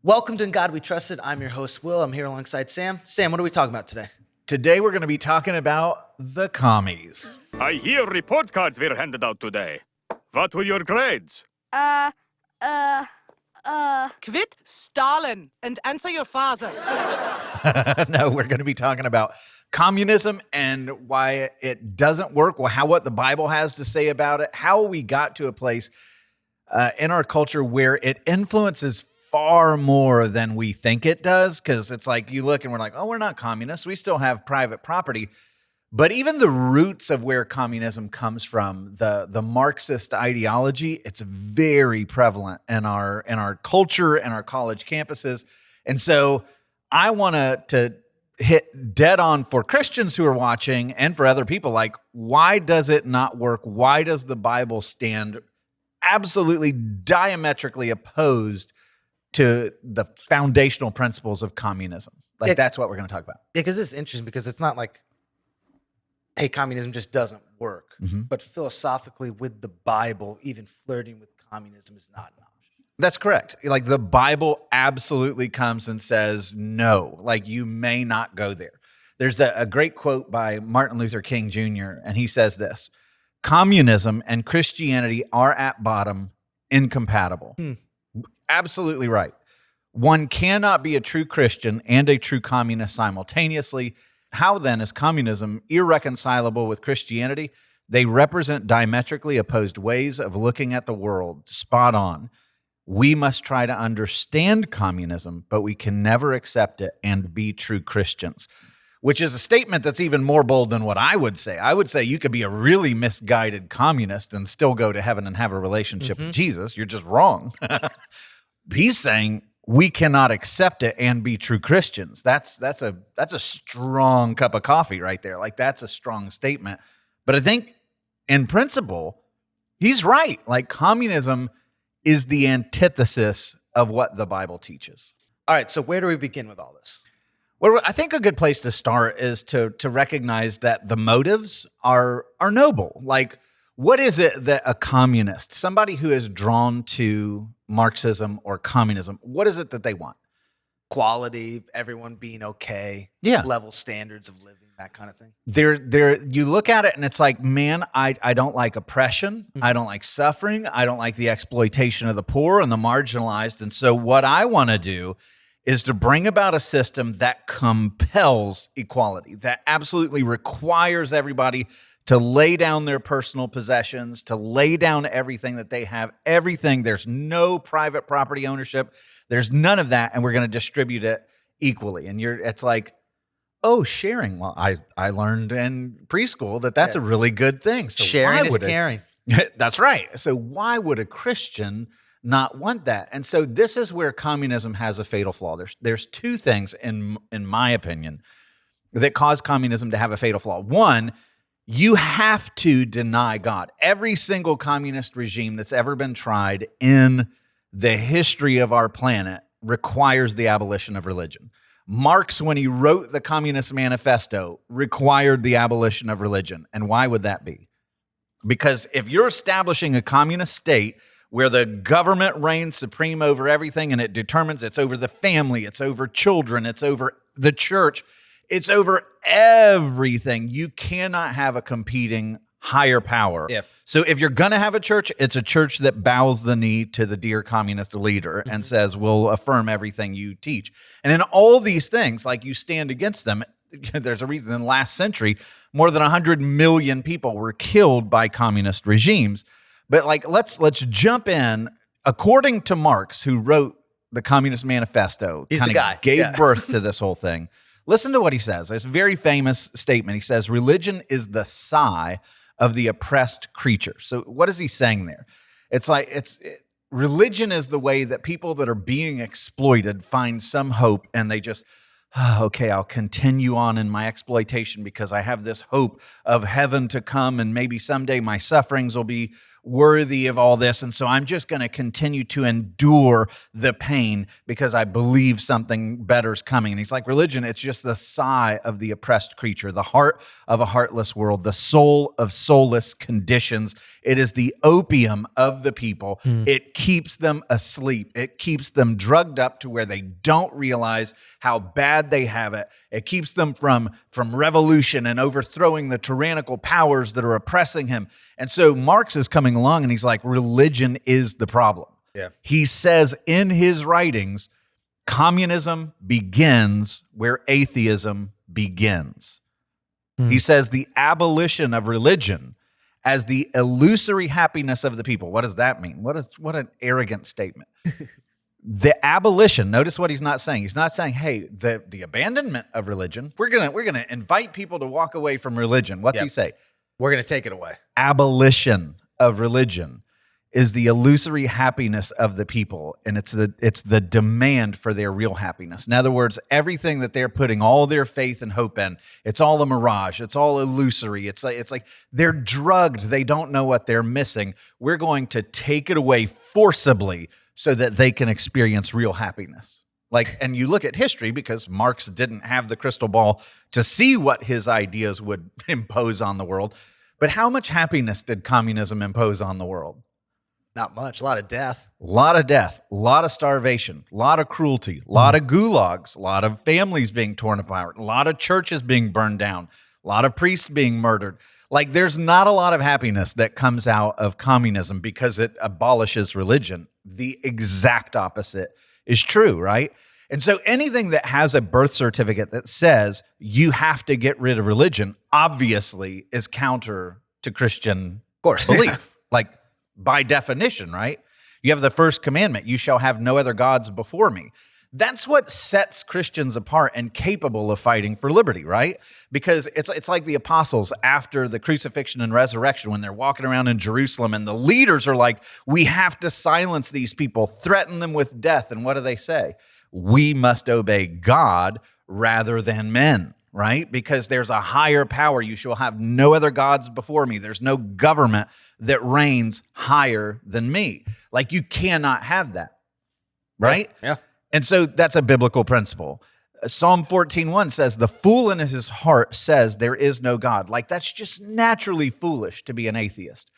Welcome to In God We Trusted. I'm your host, Will. I'm here alongside Sam. Sam, what are we talking about today? Today we're going to be talking about the commies. I hear report cards were handed out today. What were your grades? Quit Stalin and answer your father. No, we're going to be talking about communism and why it doesn't work, what the Bible has to say about it, how we got to a place in our culture where it influences far more than we think it does. Because it's like you look and we're like, oh, we're not communists. We still have private property. But even the roots of where communism comes from, the Marxist ideology, it's very prevalent in our culture and our college campuses. And so I want to hit dead on for Christians who are watching and for other people, like, why does it not work? Why does the Bible stand absolutely diametrically opposed to the foundational principles of communism? That's what we're going to talk about. Yeah, because it's interesting because it's not like, hey, communism just doesn't work. Mm-hmm. But philosophically, with the Bible, even flirting with communism is not an option. That's correct. Like, the Bible absolutely comes and says, no, like, you may not go there. There's a great quote by Martin Luther King Jr., and he says this: communism and Christianity are at bottom incompatible. Absolutely right. One cannot be a true Christian and a true communist simultaneously. How then is communism irreconcilable with Christianity? They represent diametrically opposed ways of looking at the world. Spot on. We must try to understand communism, but we can never accept it and be true Christians. Which is a statement that's even more bold than what I would say. I would say you could be a really misguided communist and still go to heaven and have a relationship with Jesus. You're just wrong. He's saying we cannot accept it and be true Christians. That's a strong cup of coffee right there. Like, that's a strong statement. But I think in principle, he's right. Like, communism is the antithesis of what the Bible teaches. All right, so where do we begin with all this? Well, I think a good place to start is to recognize that the motives are noble. Like, what is it that a communist, somebody who is drawn to Marxism or communism, what is it that they want? Quality, everyone being okay, Yeah. level standards of living, that kind of thing. You look at it and it's like, man, I don't like oppression. I don't like suffering. I don't like the exploitation of the poor and the marginalized. And so what I want to do is to bring about a system that compels equality, that absolutely requires everybody to lay down their personal possessions, to lay down everything that they have, everything. There's no private property ownership. There's none of that, and we're going to distribute it equally. And it's like, oh, sharing. Well, I learned in preschool that's a really good thing. So sharing is caring. That's right. So why would a Christian not want that? And so this is where communism has a fatal flaw. There's two things, in my opinion, that cause communism to have a fatal flaw. One, you have to deny God. Every single communist regime that's ever been tried in the history of our planet requires the abolition of religion. Marx, when he wrote the Communist Manifesto, required the abolition of religion. And why would that be? Because if you're establishing a communist state where the government reigns supreme over everything and it determines it's over the family, it's over children, it's over the church, it's over everything, you cannot have a competing higher power. Yep. So if you're going to have a church, it's a church that bows the knee to the dear communist leader and says, we'll affirm everything you teach. And in all these things, like, you stand against them. There's a reason in the last century, more than 100 million people were killed by communist regimes. But like, let's jump in. According to Marx, who wrote the Communist Manifesto, he's the guy, gave birth to this whole thing. Listen to what he says. It's a very famous statement. He says, religion is the sigh of the oppressed creature. So what is he saying there? It's like, religion is the way that people that are being exploited find some hope, and they just, okay, I'll continue on in my exploitation because I have this hope of heaven to come, and maybe someday my sufferings will be worthy of all this, and so I'm just going to continue to endure the pain because I believe something better's coming. And he's like, religion, it's just the sigh of the oppressed creature, the heart of a heartless world, the soul of soulless conditions. It is the opium of the people. It keeps them asleep. It keeps them drugged up to where they don't realize how bad they have it. It keeps them from revolution and overthrowing the tyrannical powers that are oppressing him. And so Marx is coming along and he's like, religion is the problem. Yeah. He says in his writings, communism begins where atheism begins. He says the abolition of religion as the illusory happiness of the people. What does that mean? What an arrogant statement. The abolition, notice what he's not saying. He's not saying, hey, the abandonment of religion, we're gonna invite people to walk away from religion. What's he say? We're going to take it away. Abolition of religion is the illusory happiness of the people, and it's the demand for their real happiness. In other words, everything that they're putting all their faith and hope in, it's all a mirage. It's all illusory. It's like they're drugged. They don't know what they're missing. We're going to take it away forcibly so that they can experience real happiness. And you look at history, because Marx didn't have the crystal ball to see what his ideas would impose on the world. But how much happiness did communism impose on the world? Not much. A lot of death. A lot of death, a lot of starvation, a lot of cruelty, a lot of gulags, a lot of families being torn apart, a lot of churches being burned down, a lot of priests being murdered. There's not a lot of happiness that comes out of communism because it abolishes religion. The exact opposite is true, right? And so anything that has a birth certificate that says you have to get rid of religion obviously is counter to Christian belief. By definition, right? You have the first commandment, you shall have no other gods before me. That's what sets Christians apart and capable of fighting for liberty, right? Because it's like the apostles after the crucifixion and resurrection when they're walking around in Jerusalem and the leaders are like, we have to silence these people, threaten them with death. And what do they say? We must obey God rather than men, right? Because there's a higher power. You shall have no other gods before me. There's no government that reigns higher than me. You cannot have that, right? Yeah. And so that's a biblical principle. Psalm 14:1 says, the fool in his heart says there is no God. That's just naturally foolish to be an atheist.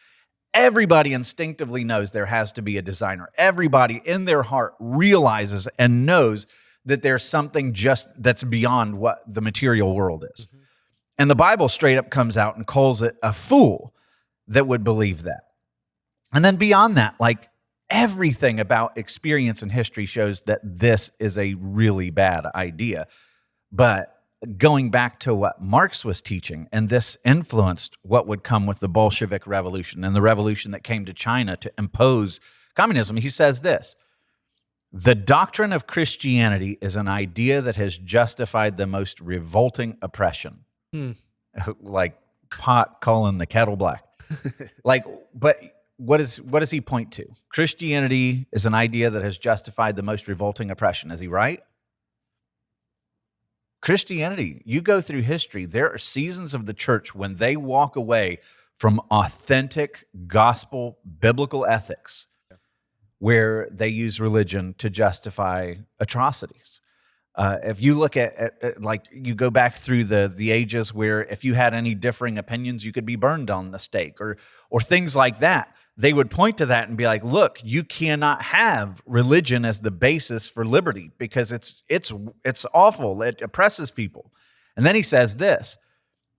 Everybody instinctively knows there has to be a designer. Everybody in their heart realizes and knows that there's something just that's beyond what the material world is. And the Bible straight up comes out and calls it a fool that would believe that. And then beyond that, everything about experience and history shows that this is a really bad idea. But going back to what Marx was teaching, and this influenced what would come with the Bolshevik Revolution and the revolution that came to China to impose communism, he says this: the doctrine of Christianity is an idea that has justified the most revolting oppression. Like pot calling the kettle black. But what does he point to? Christianity is an idea that has justified the most revolting oppression. Is he right? Christianity, you go through history, there are seasons of the church when they walk away from authentic gospel biblical ethics where they use religion to justify atrocities. If you look at you go back through the ages where if you had any differing opinions, you could be burned on the stake or things like that. They would point to that and be like, look, you cannot have religion as the basis for liberty because it's awful. It oppresses people. And then he says this: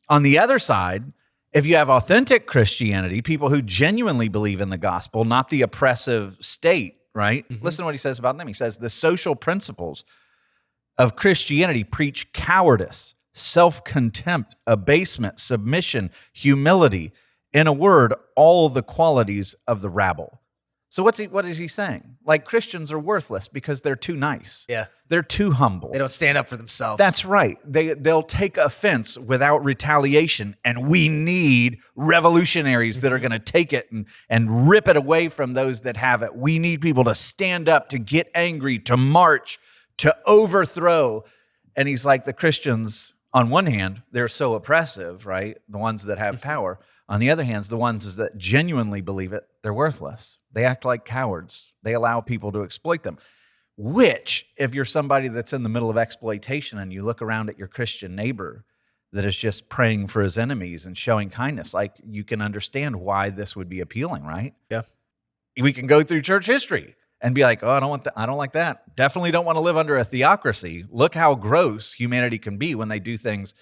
on the other side, if you have authentic Christianity, people who genuinely believe in the gospel, not the oppressive state, right? Listen to what he says about them. He says, the social principles of Christianity preach cowardice, self-contempt, abasement, submission, humility. In a word, all the qualities of the rabble. So what is he saying? Christians are worthless because they're too nice. Yeah. They're too humble. They don't stand up for themselves. That's right. They'll take offense without retaliation, and we need revolutionaries that are going to take it and rip it away from those that have it. We need people to stand up, to get angry, to march, to overthrow. And he's like, the Christians, on one hand, they're so oppressive, right? The ones that have power. On the other hand, the ones that genuinely believe it, they're worthless. They act like cowards. They allow people to exploit them. Which, if you're somebody that's in the middle of exploitation and you look around at your Christian neighbor that is just praying for his enemies and showing kindness, like, you can understand why this would be appealing, right? Yeah. We can go through church history and be like, oh, I don't like that. Definitely don't want to live under a theocracy. Look how gross humanity can be when they do things,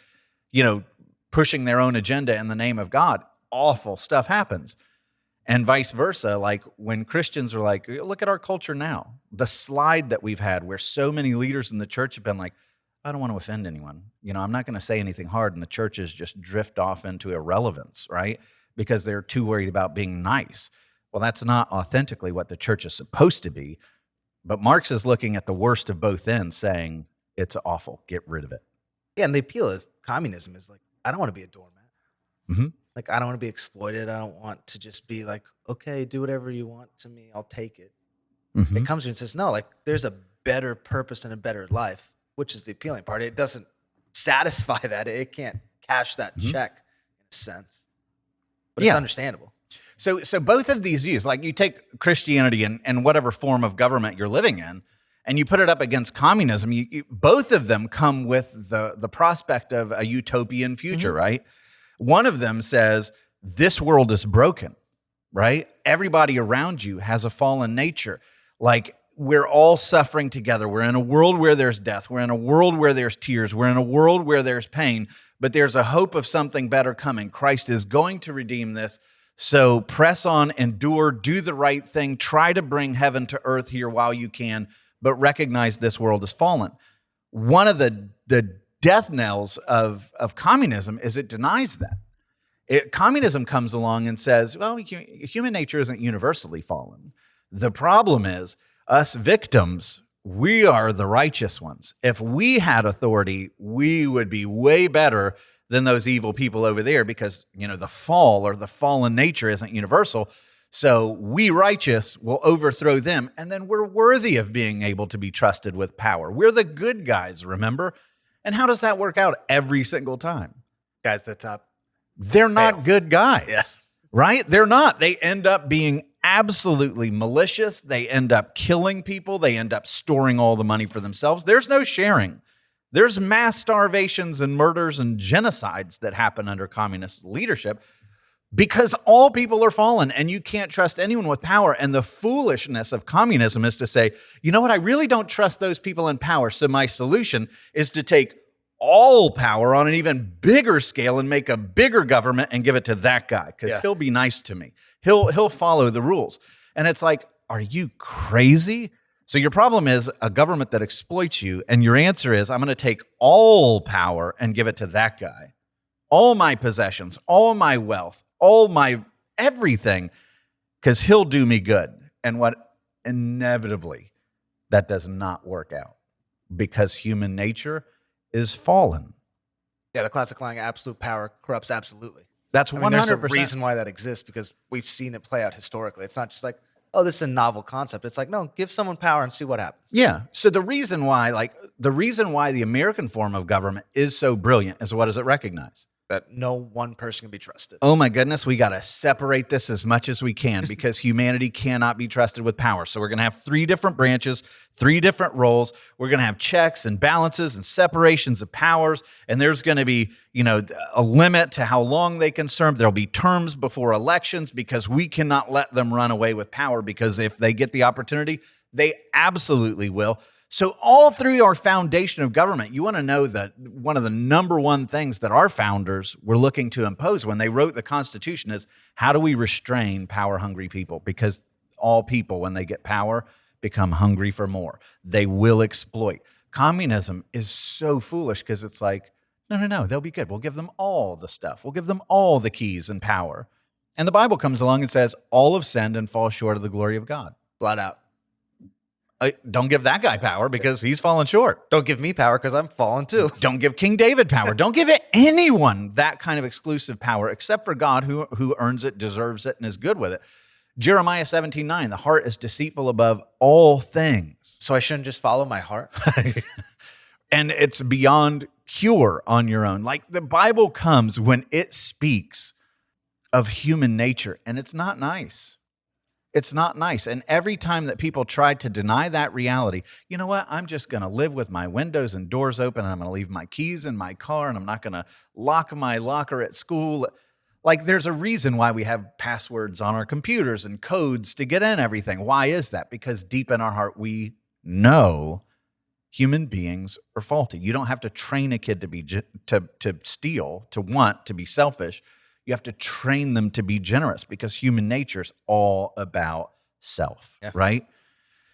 pushing their own agenda in the name of God. Awful stuff happens. And vice versa, like when Christians are like, look at our culture now. The slide that we've had where so many leaders in the church have been like, I don't want to offend anyone. I'm not going to say anything hard. And the churches just drift off into irrelevance, right? Because they're too worried about being nice. Well, that's not authentically what the church is supposed to be. But Marx is looking at the worst of both ends, saying it's awful. Get rid of it. Yeah, and the appeal of communism is like, I don't want to be a doormat. Mm-hmm. Like, I don't want to be exploited. I don't want to just be like, okay, do whatever you want to me. I'll take it. Mm-hmm. It comes to you and says, no, like, there's a better purpose and a better life, which is the appealing part. It doesn't satisfy that. It can't cash that check in a sense. But it's understandable. So both of these views, like you take Christianity and whatever form of government you're living in, and you put it up against communism, both of them come with the prospect of a utopian future, right? One of them says, this world is broken, right? Everybody around you has a fallen nature. Like, we're all suffering together. We're in a world where there's death. We're in a world where there's tears. We're in a world where there's pain, but there's a hope of something better coming. Christ is going to redeem this. So press on, endure, do the right thing, try to bring heaven to earth here while you can, but recognize this world is fallen. One of the death knells of communism is it denies that. Communism comes along and says, well, human nature isn't universally fallen. The problem is us victims, we are the righteous ones. If we had authority, we would be way better than those evil people over there because, the fall or the fallen nature isn't universal. So we righteous will overthrow them, and then we're worthy of being able to be trusted with power. We're the good guys, remember? And how does that work out every single time? Guys, that's up. They're not good guys, Yeah. right? They're not. They end up being absolutely malicious. They end up killing people. They end up storing all the money for themselves. There's no sharing. There's mass starvations and murders and genocides that happen under communist leadership because all people are fallen and you can't trust anyone with power. And the foolishness of communism is to say, you know what, I really don't trust those people in power. So my solution is to take all power on an even bigger scale and make a bigger government and give it to that guy because he'll be nice to me. He'll follow the rules. And it's like, are you crazy? So your problem is a government that exploits you, and your answer is, I'm going to take all power and give it to that guy. All my possessions, all my wealth, all my everything, because he'll do me good. And what inevitably, that does not work out because human nature is fallen. Yeah, the classic line, absolute power corrupts absolutely. That's 100%. There's a reason why that exists because we've seen it play out historically. It's not just like, oh, this is a novel concept. It's like, no, give someone power and see what happens. Yeah. So the reason why the American form of government is so brilliant is, what does it recognize? That no one person can be trusted. Oh my goodness, we got to separate this as much as we can because humanity cannot be trusted with power. So we're going to have 3 different branches, 3 different roles. We're going to have checks and balances and separations of powers. And there's going to be, a limit to how long they can serve. There'll be terms before elections because we cannot let them run away with power because if they get the opportunity, they absolutely will. So all through our foundation of government, you want to know that one of the number one things that our founders were looking to impose when they wrote the Constitution is, how do we restrain power-hungry people? Because all people, when they get power, become hungry for more. They will exploit. Communism is so foolish because it's like, no, they'll be good. We'll give them all the stuff. We'll give them all the keys and power. And the Bible comes along and says, all have sinned and fall short of the glory of God. Flat out. Don't give that guy power because he's fallen short. Don't give me power because I'm fallen too. Don't give King David power. Don't give anyone that kind of exclusive power except for God who earns it, deserves it, and is good with it. Jeremiah 17:9, the heart is deceitful above all things. So I shouldn't just follow my heart? And it's beyond cure on your own. Like the Bible comes when it speaks. of human nature, and it's not nice. It's not nice. And every time that people try to deny that reality, you know what? I'm just going to live with my windows and doors open, and I'm going to leave my keys in my car, and I'm not going to lock my locker at school. Like, there's a reason why we have passwords on our computers and codes to get in everything. Why is that? Because deep in our heart, we know human beings are faulty. You don't have to train a kid to be to steal, to want, to be selfish. You have to train them to be generous, because human nature is all about self, right?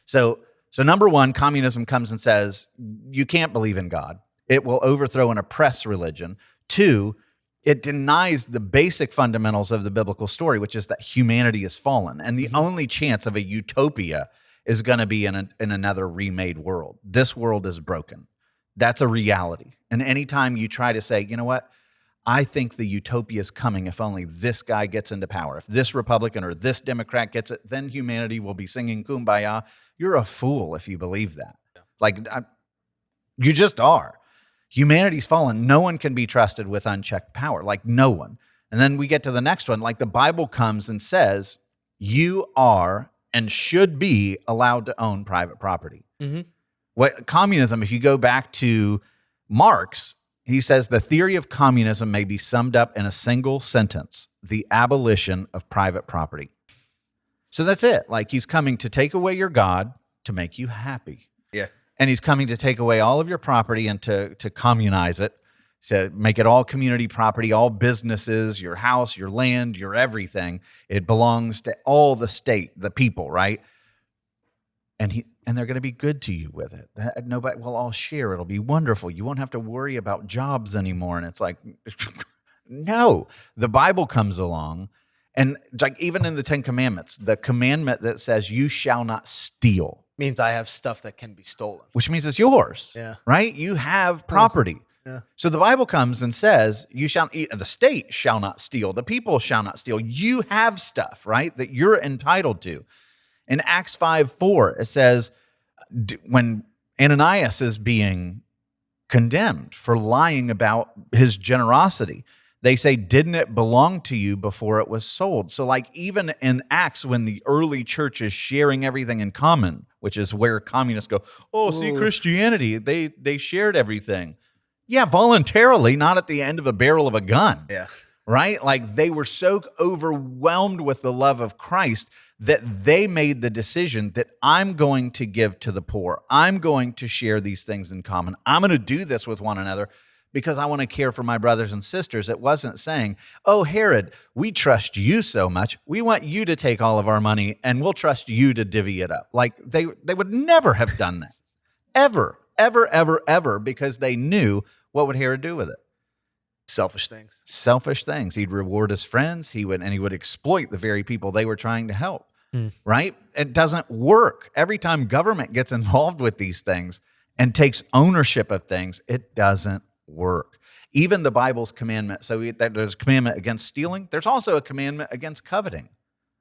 So number one, communism comes and says, you can't believe in God. It will overthrow and oppress religion. Two, it denies the basic fundamentals of the biblical story, which is that humanity is fallen. And the only chance of a utopia is going to be in another remade world. This world is broken. That's a reality. And anytime you try to say, you know what, I think the utopia is coming if only this guy gets into power. If this Republican or this Democrat gets it, then humanity will be singing Kumbaya. You're a fool if you believe that. You just are. Humanity's fallen. No one can be trusted with unchecked power, like no one. And then we get to the next one. Like, the Bible comes and says, you are and should be allowed to own private property. What communism, if you go back to Marx, he says the theory of communism may be summed up in a single sentence: the abolition of private property. So that's it. Like, he's coming to take away your God to make you happy. Yeah. And he's coming to take away all of your property and to communize it, to make it all community property, all businesses, your house, your land, your everything. It belongs to all the state, the people, right? And they're going to be good to you with it. Nobody will all share. It'll be wonderful. You won't have to worry about jobs anymore. And it's like, no. The Bible comes along, and like, even in the 10 Commandments, the commandment that says you shall not steal Means I have stuff that can be stolen. which means it's yours. Yeah. Right? You have property. Yeah. So the Bible comes and says, you shall eat, the state shall not steal, the people shall not steal. You have stuff, right, that you're entitled to. In Acts 5:4, it says, when Ananias is being condemned for lying about his generosity, they say, didn't it belong to you before it was sold? So like, even in Acts, when the early church is sharing everything in common, which is where communists go, oh, see, Christianity, they shared everything. Yeah, voluntarily, not at the end of a barrel of a gun. Yeah. Right? Like, they were so overwhelmed with the love of Christ that they made the decision that I'm going to give to the poor. I'm going to share these things in common. I'm going to do this with one another because I want to care for my brothers and sisters. It wasn't saying, oh, Herod, we trust you so much. We want you to take all of our money and we'll trust you to divvy it up. Like, they would never have done that. Ever, ever, ever, ever, because they knew what would Herod do with it. Selfish things. Selfish things. He'd reward his friends. He would exploit the very people they were trying to help. Right? It doesn't work. Every time government gets involved with these things and takes ownership of things, it doesn't work. Even the Bible's commandment. So there's a commandment against stealing. There's also a commandment against coveting.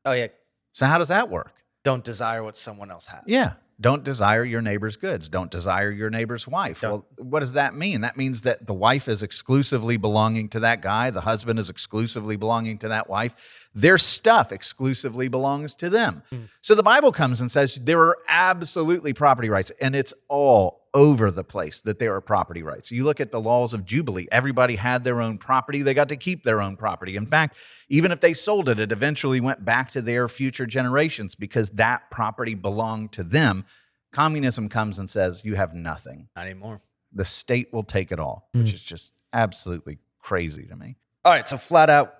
Oh, yeah. So how does that work? Don't desire what someone else has. Yeah. Don't desire your neighbor's goods. Don't desire your neighbor's wife. Well, what does that mean? That means that the wife is exclusively belonging to that guy. The husband is exclusively belonging to that wife. Their stuff exclusively belongs to them. So the Bible comes and says there are absolutely property rights, and it's all over the place that there are property rights. You look at the laws of Jubilee. Everybody had their own property. They got to keep their own property. In fact, even if they sold it, it eventually went back to their future generations because that property belonged to them. Communism comes and says, you have nothing. Not anymore. The state will take it all, which is just absolutely crazy to me. All right, so flat out,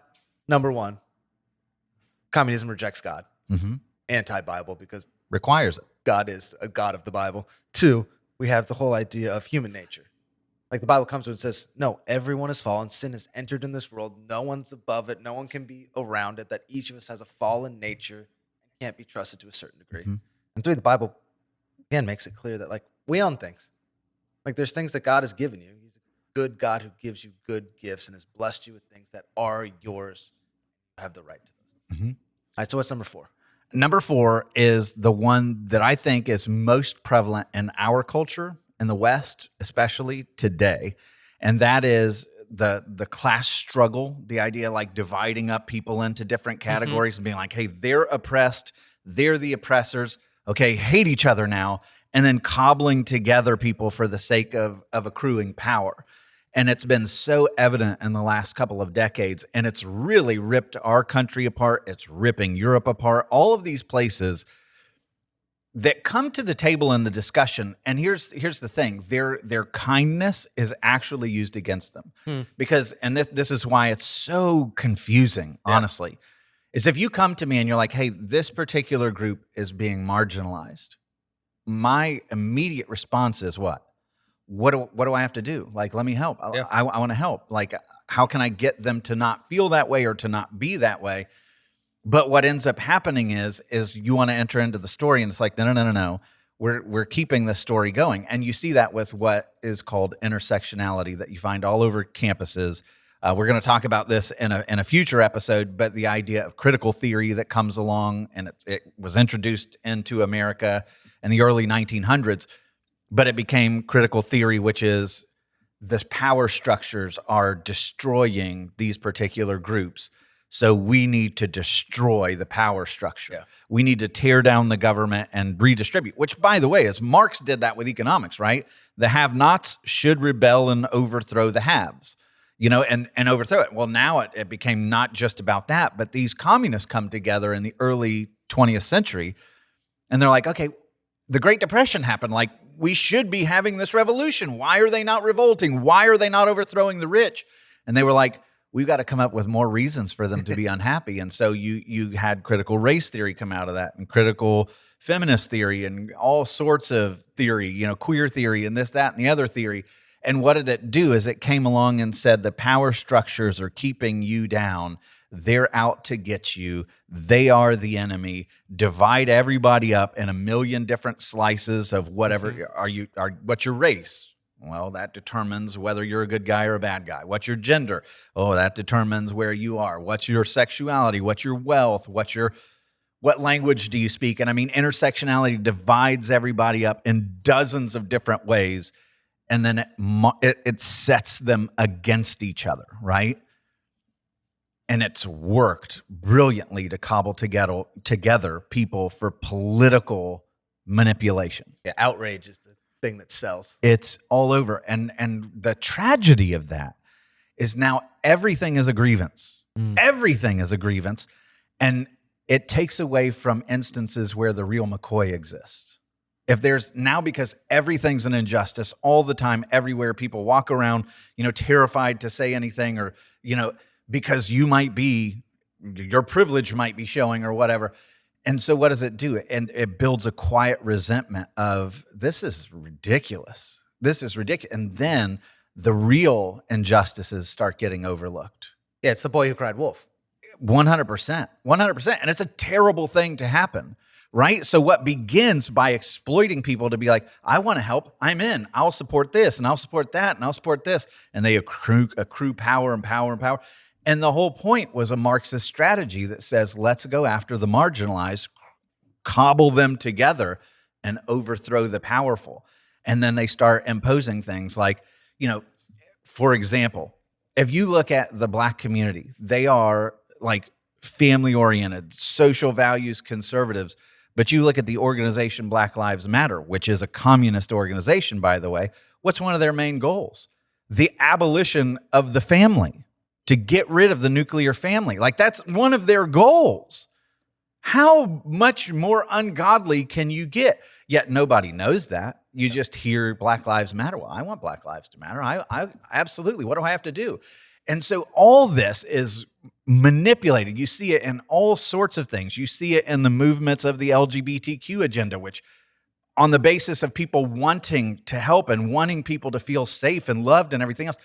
number one, communism rejects God. Anti-Bible, because Requires it. God is a God of the Bible. Two, we have the whole idea of human nature. Like, the Bible comes to it and says, no, everyone is fallen. Sin has entered in this world. No one's above it. No one can be around it. That each of us has a fallen nature and can't be trusted to a certain degree. And three, the Bible, again, makes it clear that, like, we own things. Like, there's things that God has given you. He's a good God who gives you good gifts and has blessed you with things that are yours. You have the right to those. All right, so what's number four? Number four is the one that I think is most prevalent in our culture, in the West, especially today. And that is the class struggle, the idea like dividing up people into different categories and being like, hey, they're oppressed, they're the oppressors, okay, hate each other now, and then cobbling together people for the sake of accruing power. And it's been so evident in the last couple of decades, and it's really ripped our country apart. It's ripping Europe apart. All of these places that come to the table in the discussion, and here's the thing: their kindness is actually used against them, because, and this is why it's so confusing. Honestly, is if you come to me and you're like, "Hey, this particular group is being marginalized," my immediate response is what? What do I have to do? Like, let me help. I want to help. Like, how can I get them to not feel that way or to not be that way? But what ends up happening is you want to enter into the story, and it's like, no. We're keeping this story going. And you see that with what is called intersectionality that you find all over campuses. We're going to talk about this in a future episode, but the idea of critical theory that comes along, and it was introduced into America in the early 1900s, but it became critical theory, which is the power structures are destroying these particular groups. So we need to destroy the power structure. Yeah. We need to tear down the government and redistribute, which, by the way, as Marx did that with economics, right? The have-nots should rebel and overthrow the haves, and overthrow it. Well, now it became not just about that, but these communists come together in the early 20th century, and they're like, okay, the Great Depression happened. Like, we should be having this revolution. Why are they not revolting? Why are they not overthrowing the rich? And they were like, we've got to come up with more reasons for them to be unhappy. And so you had critical race theory come out of that, and critical feminist theory, and all sorts of theory, queer theory, and this, that, and the other theory. And what did it do is it came along and said the power structures are keeping you down. They're out to get you. They are the enemy. Divide everybody up in a million different slices of whatever. What's your race? Well, that determines whether you're a good guy or a bad guy. What's your gender? Oh, that determines where you are. What's your sexuality? What's your wealth? What language do you speak? And I mean, intersectionality divides everybody up in dozens of different ways, and then it sets them against each other, right? And it's worked brilliantly to cobble together people for political manipulation. Yeah, outrage is the thing that sells. It's all over. And the tragedy of that is now everything is a grievance. Everything is a grievance. And it takes away from instances where the real McCoy exists. If there's now, because everything's an injustice all the time, everywhere, people walk around, terrified to say anything, or, because your privilege might be showing or whatever. And so what does it do? And it builds a quiet resentment of, this is ridiculous. This is ridiculous. And then the real injustices start getting overlooked. Yeah, it's the boy who cried wolf. 100%. 100%. And it's a terrible thing to happen, right? So what begins by exploiting people to be like, I want to help, I'm in, I'll support this, and I'll support that, and I'll support this. And they accrue power and power and power. And the whole point was a Marxist strategy that says, let's go after the marginalized, cobble them together, and overthrow the powerful. And then they start imposing things like, for example, if you look at the Black community, they are like family-oriented, social values conservatives. But you look at the organization Black Lives Matter, which is a communist organization, by the way. What's one of their main goals? The abolition of the family. To get rid of the nuclear family. Like, that's one of their goals. How much more ungodly can you get? Yet nobody knows that. You just hear Black Lives Matter. Well, I want Black Lives to matter. I absolutely. What do I have to do? And so all this is manipulated. You see it in all sorts of things. You see it in the movements of the LGBTQ agenda, which on the basis of people wanting to help and wanting people to feel safe and loved and everything else,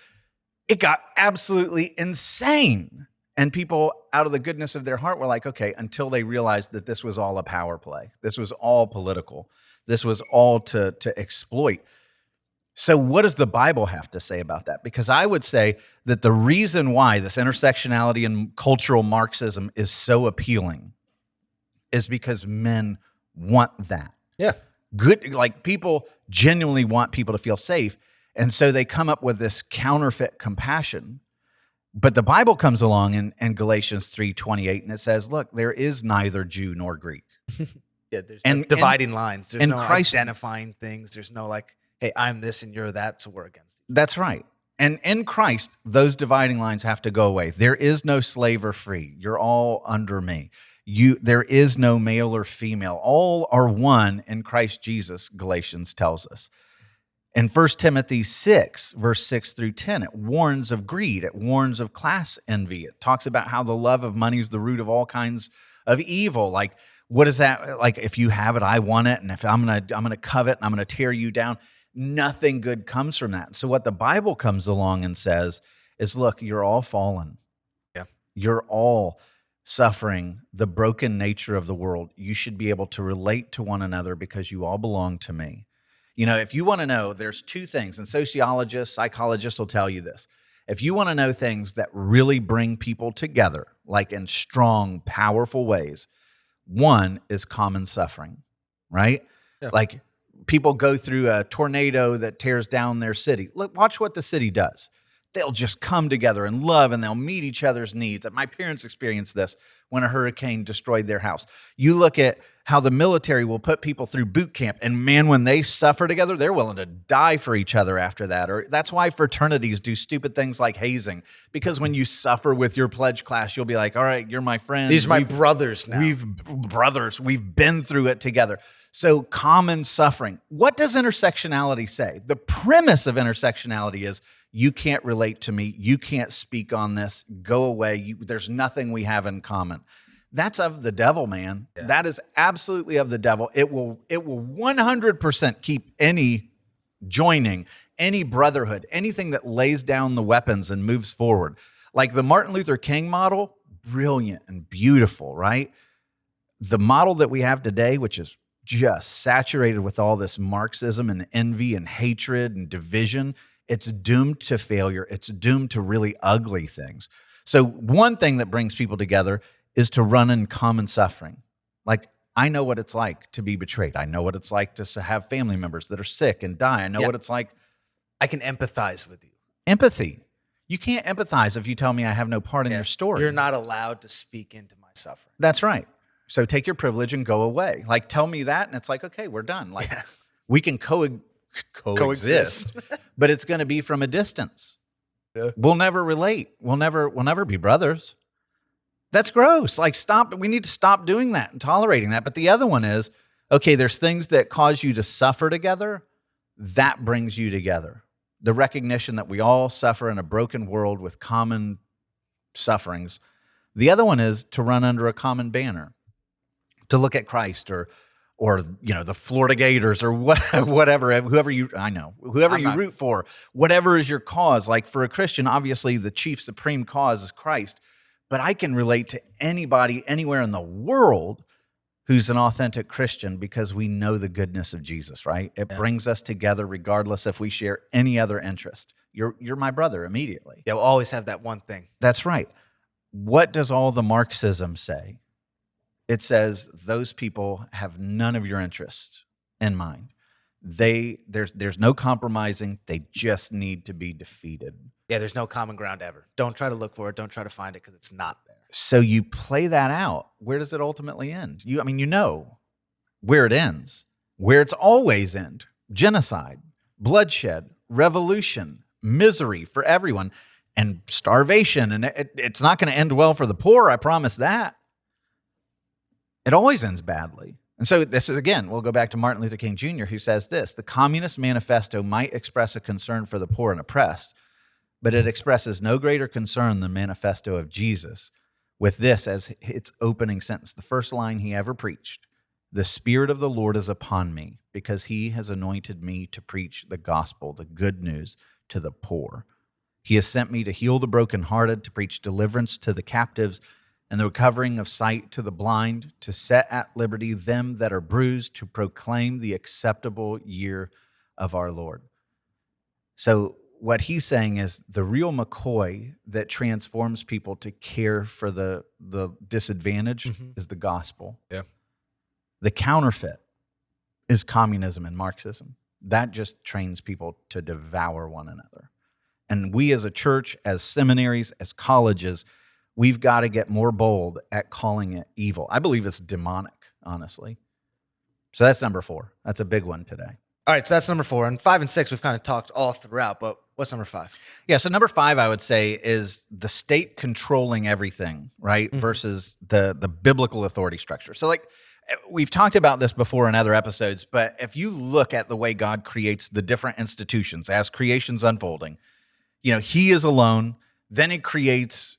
it got absolutely insane. And people, out of the goodness of their heart, were like, okay, until they realized that this was all a power play. This was all political. This was all to exploit. So what does the Bible have to say about that? Because I would say that the reason why this intersectionality and cultural Marxism is so appealing is because men want that. Yeah. Good, like, people genuinely want people to feel safe. And so they come up with this counterfeit compassion. But the Bible comes along in Galatians 3:28, and it says, look, there is neither Jew nor Greek. Yeah, there's And- no dividing lines. There's and no Christ- identifying things. There's no like, hey, I'm this and you're that, so we're against it. That's right. And in Christ, those dividing lines have to go away. There is no slave or free. You're all under me. There is no male or female. All are one in Christ Jesus, Galatians tells us. In 1 Timothy 6, verse 6 through 10, it warns of greed. It warns of class envy. It talks about how the love of money is the root of all kinds of evil. Like, what is that? Like, if you have it, I want it. And if I'm gonna covet and I'm gonna tear you down, nothing good comes from that. So what the Bible comes along and says is, look, you're all fallen. Yeah. You're all suffering the broken nature of the world. You should be able to relate to one another because you all belong to me. You know, if you want to know, there's two things, and sociologists, psychologists will tell you this. If you want to know things that really bring people together, like in strong, powerful ways, one is common suffering, right? Yeah. Like people go through a tornado that tears down their city. Look, watch what the city does. They'll just come together and love, and they'll meet each other's needs. My parents experienced this when a hurricane destroyed their house. You look at how the military will put people through boot camp, and man, when they suffer together, they're willing to die for each other after that. Or that's why fraternities do stupid things like hazing, because when you suffer with your pledge class, you'll be like, all right, you're my friend. These are my brothers now. We've been through it together. So common suffering. What does intersectionality say? The premise of intersectionality is you can't relate to me. You can't speak on this. Go away. There's nothing we have in common. That's of the devil, man. Yeah. That is absolutely of the devil. It will 100% keep any joining, any brotherhood, anything that lays down the weapons and moves forward. Like the Martin Luther King model, brilliant and beautiful, right? The model that we have today, which is just saturated with all this Marxism and envy and hatred and division, it's doomed to failure. It's doomed to really ugly things. So one thing that brings people together is to run in common suffering. Like, I know what it's like to be betrayed. I know what it's like to have family members that are sick and die. I know what it's like. I can empathize with you. Empathy. You can't empathize if you tell me I have no part in your story. You're not allowed to speak into my suffering. That's right. So take your privilege and go away. Like, tell me that, and it's like, okay, we're done. Like, we can coexist, but it's going to be from a distance. Yeah. We'll never relate. We'll never be brothers. That's gross. Like, stop. We need to stop doing that and tolerating that. But the other one is, okay, there's things that cause you to suffer together. That brings you together. The recognition that we all suffer in a broken world with common sufferings. The other one is to run under a common banner, to look at Christ or the Florida Gators or whatever, whoever you root for, whatever is your cause. Like for a Christian, obviously the chief supreme cause is Christ, but I can relate to anybody anywhere in the world who's an authentic Christian because we know the goodness of Jesus, right? It brings us together regardless if we share any other interest. You're my brother immediately. Yeah, we'll always have that one thing. That's right. What does all the Marxism say? It says those people have none of your interest in mind. There's no compromising. They just need to be defeated. Yeah, there's no common ground ever. Don't try to look for it. Don't try to find it because it's not there. So you play that out. Where does it ultimately end? You know where it ends, where it's always end. Genocide, bloodshed, revolution, misery for everyone, and starvation. And it's not going to end well for the poor, I promise that. It always ends badly. And so this is, again, we'll go back to Martin Luther King Jr., who says this: the Communist Manifesto might express a concern for the poor and oppressed, but it expresses no greater concern than the Manifesto of Jesus, with this as its opening sentence, the first line he ever preached: the Spirit of the Lord is upon me, because he has anointed me to preach the gospel, the good news, to the poor. He has sent me to heal the brokenhearted, to preach deliverance to the captives, and the recovering of sight to the blind, to set at liberty them that are bruised, to proclaim the acceptable year of our Lord. So what he's saying is the real McCoy that transforms people to care for the disadvantaged is the gospel. Yeah. The counterfeit is communism and Marxism. that just trains people to devour one another. And we as a church, as seminaries, as colleges, we've got to get more bold at calling it evil. I believe it's demonic, honestly. So that's number 4. That's a big one today. All right, so that's number 4. And 5 and 6, we've kind of talked all throughout, but what's number 5? Yeah, so number 5, I would say, is the state controlling everything, right? Versus the biblical authority structure. So like, we've talked about this before in other episodes, but if you look at the way God creates the different institutions as creation's unfolding, he is alone, then it creates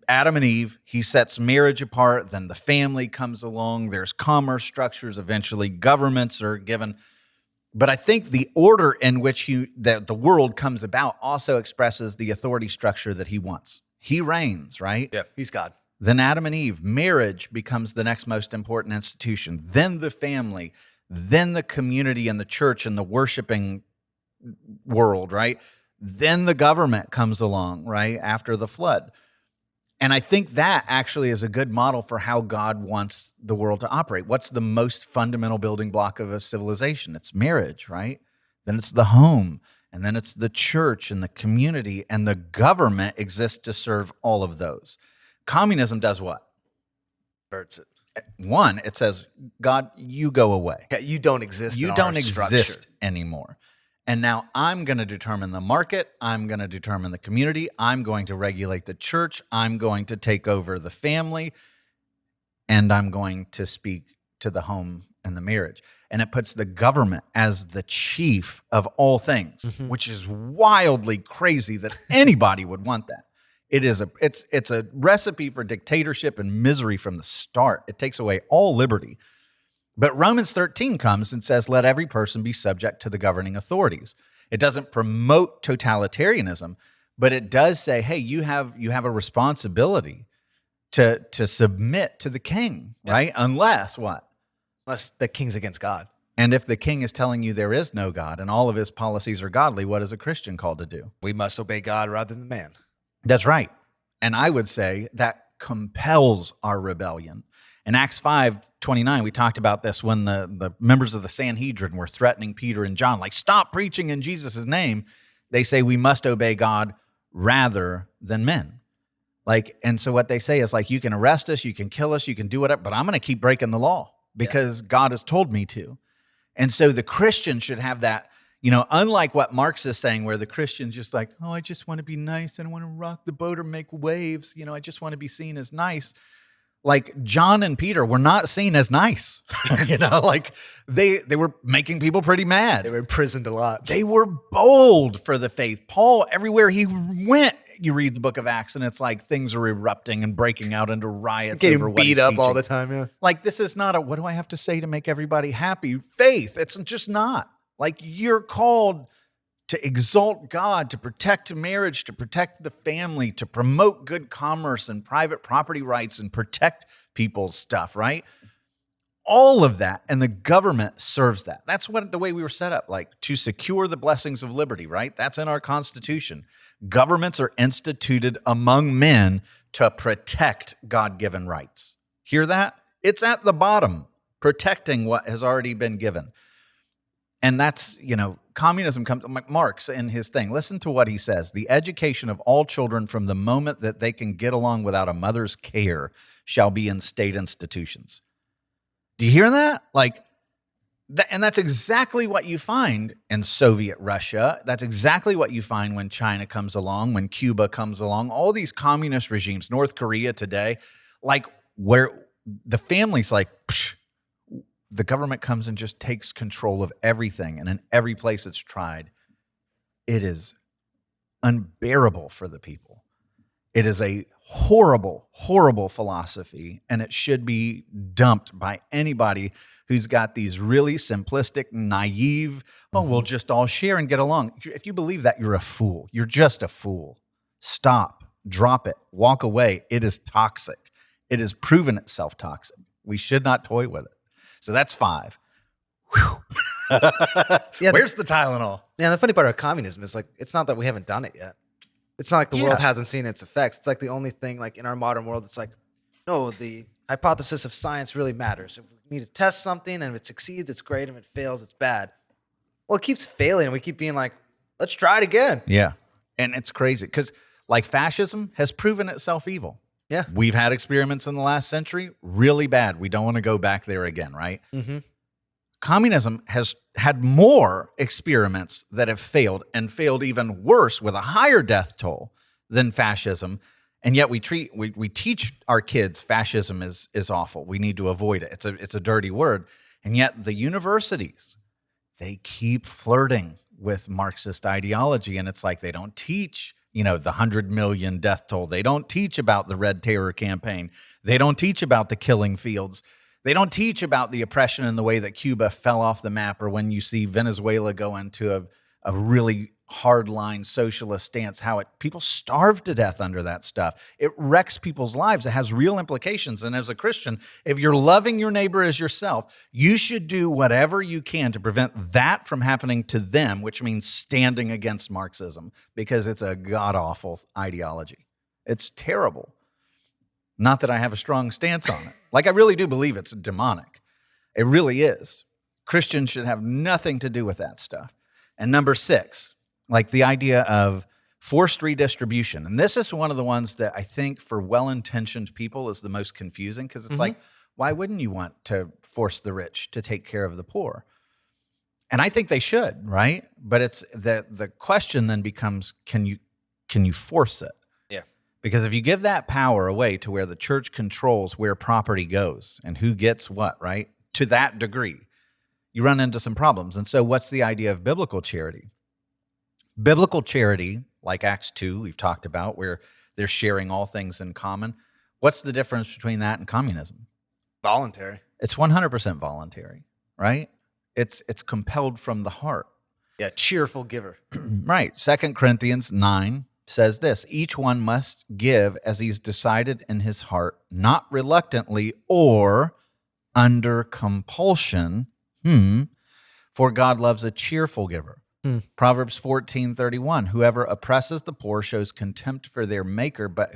Adam and Eve, he sets marriage apart, then the family comes along, there's commerce structures, eventually governments are given. But I think the order in which that the world comes about also expresses the authority structure that he wants. He reigns, right? Yeah, he's God. Then Adam and Eve, marriage becomes the next most important institution. Then the family, then the community and the church and the worshiping world, right? Then the government comes along, right, after the flood. And I think that actually is a good model for how God wants the world to operate. What's the most fundamental building block of a civilization? It's marriage, right? Then it's the home, and then it's the church and the community, and the government exists to serve all of those. Communism does what? Birds it. 1, it says, God, you go away. Yeah, you don't exist. You in don't our exist structure. anymore. And now I'm going to determine the market. I'm going to determine the community. I'm going to regulate the church. I'm going to take over the family. And I'm going to speak to the home and the marriage. And it puts the government as the chief of all things, which is wildly crazy that anybody would want that. It's a recipe for dictatorship and misery from the start. It takes away all liberty. But Romans 13 comes and says, let every person be subject to the governing authorities. It doesn't promote totalitarianism, but it does say, hey, you have a responsibility to submit to the king, right? Unless what? Unless the king's against God. And if the king is telling you there is no God and all of his policies are godly, what is a Christian called to do? We must obey God rather than man. That's right. And I would say that compels our rebellion. In Acts 5:29, we talked about this when the members of the Sanhedrin were threatening Peter and John, like, stop preaching in Jesus' name. They say we must obey God rather than men. Like, and so what they say is like, you can arrest us, you can kill us, you can do whatever, but I'm going to keep breaking the law because God has told me to. And so the Christian should have that, unlike what Marx is saying, where the Christian's just like, oh, I just want to be nice. I don't want to rock the boat or make waves. I just want to be seen as nice. Like John and Peter were not seen as nice, like they were making people pretty mad. They were imprisoned a lot. They were bold for the faith. Paul, everywhere he went, you read the book of Acts and it's like things are erupting and breaking out into riots. Getting over what beat he's up teaching. all the time, yeah. Like, this is not what do I have to say to make everybody happy? Faith. It's just not. Like, you're called to exalt God, to protect marriage, to protect the family, to promote good commerce and private property rights and protect people's stuff, right? All of that, and the government serves that. That's the way we were set up, like to secure the blessings of liberty, right? That's in our Constitution. Governments are instituted among men to protect God-given rights. Hear that? It's at the bottom, protecting what has already been given. And that's, communism comes, like Marx in his thing. Listen to what he says. The education of all children from the moment that they can get along without a mother's care shall be in state institutions. Do you hear that? And that's exactly what you find in Soviet Russia. That's exactly what you find when China comes along, when Cuba comes along, all these communist regimes, North Korea today, where the family's like, psh, the government comes and just takes control of everything. And in every place it's tried, it is unbearable for the people. It is a horrible, horrible philosophy, and it should be dumped by anybody who's got these really simplistic, naive, we'll just all share and get along. If you believe that, you're a fool. You're just a fool. Stop, drop it, walk away. It is toxic. It has proven itself toxic. We should not toy with it. So that's 5. Yeah, Where's the Tylenol? Yeah, the funny part of communism is it's not that we haven't done it yet. It's not like the world hasn't seen its effects. It's like the only thing in our modern world, it's like, no, the hypothesis of science really matters. If we need to test something and if it succeeds, it's great. If it fails, it's bad. Well, it keeps failing, and we keep being like, let's try it again. Yeah. And it's crazy because, like, fascism has proven itself evil. Yeah. We've had experiments in the last century, really bad. We don't want to go back there again, right? Mm-hmm. Communism has had more experiments that have failed and failed even worse with a higher death toll than fascism. And yet we teach our kids fascism is awful. We need to avoid it. It's a dirty word. And yet the universities, they keep flirting with Marxist ideology. And it's like they don't teach, the 100 million death toll. They don't teach about the Red Terror campaign. They don't teach about the killing fields. They don't teach about the oppression and the way that Cuba fell off the map, or when you see Venezuela go into a really hardline socialist stance, how people starve to death under that stuff. It wrecks people's lives. It has real implications. And as a Christian, if you're loving your neighbor as yourself, you should do whatever you can to prevent that from happening to them, which means standing against Marxism, because it's a god-awful ideology. It's terrible. Not that I have a strong stance on it. Like, I really do believe it's demonic. It really is. Christians should have nothing to do with that stuff. And number 6, like the idea of forced redistribution. And this is one of the ones that I think for well-intentioned people is the most confusing, because it's like, why wouldn't you want to force the rich to take care of the poor? And I think they should, right? But it's the question then becomes, can you force it? Yeah. Because if you give that power away to where the church controls where property goes and who gets what, right? To that degree, you run into some problems. And so what's the idea of biblical charity? Biblical charity, like Acts 2, we've talked about, where they're sharing all things in common. What's the difference between that and communism? Voluntary. It's 100% voluntary, right? It's compelled from the heart. Yeah, cheerful giver. Right. 2 Corinthians 9 says this: each one must give as he's decided in his heart, not reluctantly or under compulsion, for God loves a cheerful giver. Proverbs 14:31, whoever oppresses the poor shows contempt for their maker, but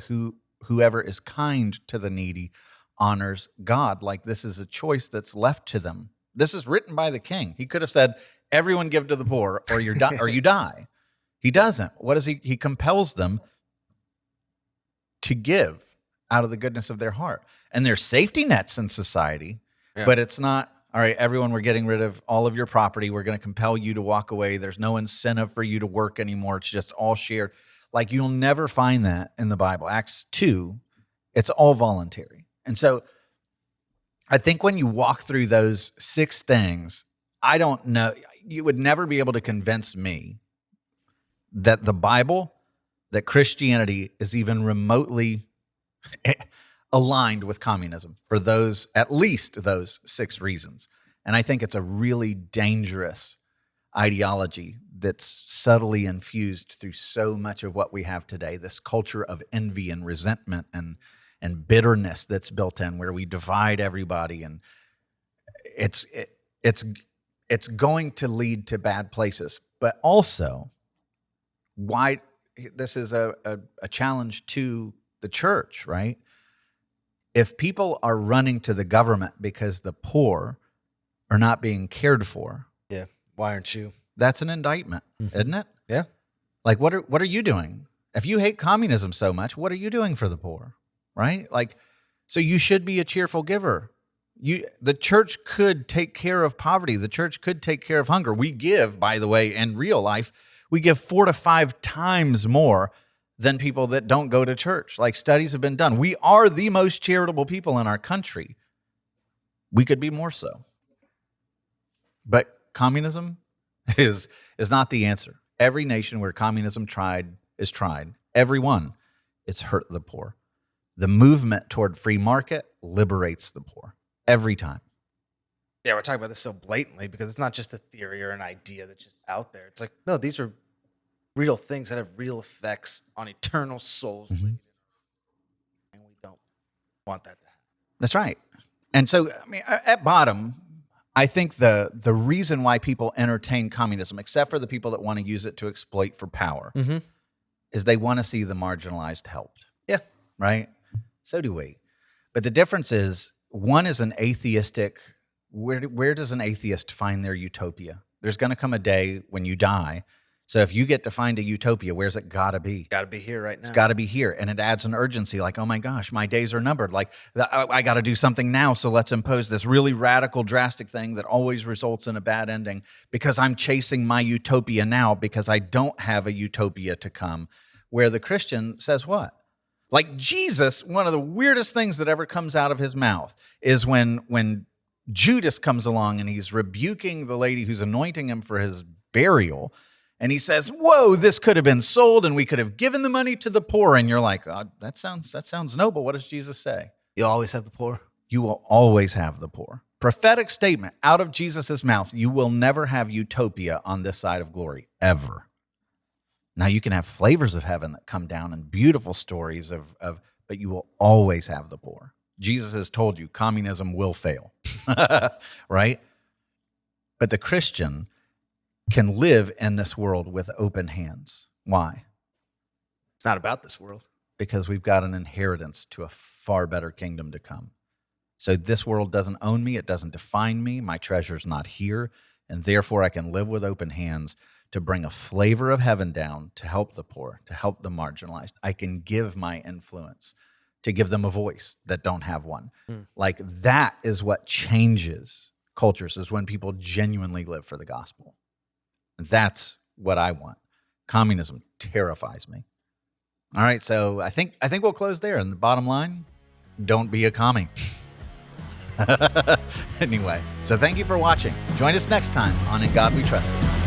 whoever is kind to the needy honors God. Like, this is a choice that's left to them. This is written by the king. He could have said, everyone give to the poor or you die. He doesn't. What does he? He compels them to give out of the goodness of their heart. And there's safety nets in society, but it's not, all right, everyone, we're getting rid of all of your property. We're going to compel you to walk away. There's no incentive for you to work anymore. It's just all shared. Like, you'll never find that in the Bible. Acts 2, it's all voluntary. And so I think when you walk through those 6 things, I don't know, you would never be able to convince me that the Bible, that Christianity is even remotely aligned with communism for those, at least those 6 reasons. And I think it's a really dangerous ideology that's subtly infused through so much of what we have today, this culture of envy and resentment and bitterness that's built in, where we divide everybody, and it's going to lead to bad places. But also, why this is a challenge to the church, right? If people are running to the government because the poor are not being cared for, Yeah. Why aren't you? that's an indictment, isn't it? Yeah. Like, what are you doing? If you hate communism so much, what are you doing for the poor, right? Like, so you should be a cheerful giver. The church could take care of poverty. The church could take care of hunger. We give, by the way, in real life, we give 4 to 5 times more than people that don't go to church. Like, studies have been done. We are the most charitable people in our country. We could be more so. But communism is not the answer. Every nation where communism is tried, every one, it's hurt the poor. The movement toward free market liberates the poor every time. Yeah, we're talking about this so blatantly because it's not just a theory or an idea that's just out there. It's like, no, these are real things that have real effects on eternal souls. And we don't want that to happen. That's right. And so, I mean, at bottom, I think the reason why people entertain communism, except for the people that want to use it to exploit for power, is they want to see the marginalized helped. Yeah. Right? So do we. But the difference is, one is an atheistic. Where does an atheist find their utopia? There's going to come a day when you die. So if you get to find a utopia, where's it got to be? Got to be here right now. It's got to be here. And it adds an urgency like, oh my gosh, my days are numbered. Like, I got to do something now. So let's impose this really radical, drastic thing that always results in a bad ending because I'm chasing my utopia now because I don't have a utopia to come. Where the Christian says what? Like Jesus, one of the weirdest things that ever comes out of his mouth is when Judas comes along and he's rebuking the lady who's anointing him for his burial. And he says, whoa, this could have been sold and we could have given the money to the poor. And you're like, oh, that sounds noble. What does Jesus say? You'll always have the poor. You will always have the poor. Prophetic statement out of Jesus' mouth. You will never have utopia on this side of glory, ever. Now you can have flavors of heaven that come down and beautiful stories but you will always have the poor. Jesus has told you communism will fail, right? But the Christian can live in this world with open hands. Why? It's not about this world. Because we've got an inheritance to a far better kingdom to come. So this world doesn't own me. It doesn't define me. My treasure's not here. And therefore I can live with open hands to bring a flavor of heaven down to help the poor, to help the marginalized. I can give my influence to give them a voice that don't have one. Like that is what changes cultures, is when people genuinely live for the gospel. That's what I want. Communism terrifies me. All right, so I think we'll close there. And the bottom line, don't be a commie. Anyway, so thank you for watching. Join us next time on In God We Trusted.